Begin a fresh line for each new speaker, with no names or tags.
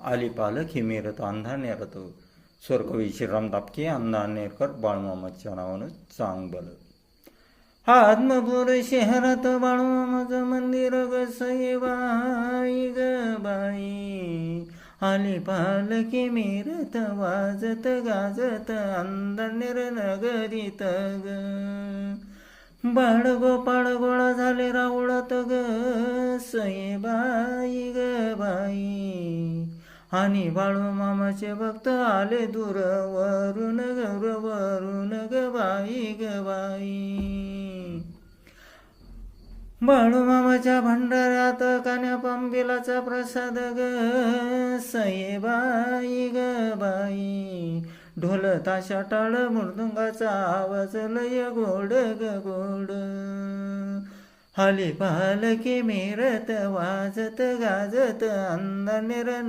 आली पालखी मिरत अंधा नेरत. स्वर्गवी श्रीराम तापके अंधा नेरकर बाळूमामाच्या नावानं चांगलं. आत्मपूर शहरात बाळूमामाचं मंदिर गसई बाई ग बाई. आली पालखी मिरत वाजत गाजत अंधानेर नगरीत ग. बाळ गोपाळ गोळा झाले रावळत ग सई बाई ग बाई. आणि बाळूमामाचे भक्त आले दूर वरून ग बाई ग बाई. बाळूमामाच्या भंडाऱ्यात कान्या पंबिलाचा प्रसाद ग सई बाई ग बाई. ढोल ताशा टाळ मृदुंगाचा आवाज लय गोड ग गोड. आली पालखी मिरत वाजत गाजत अंधानेर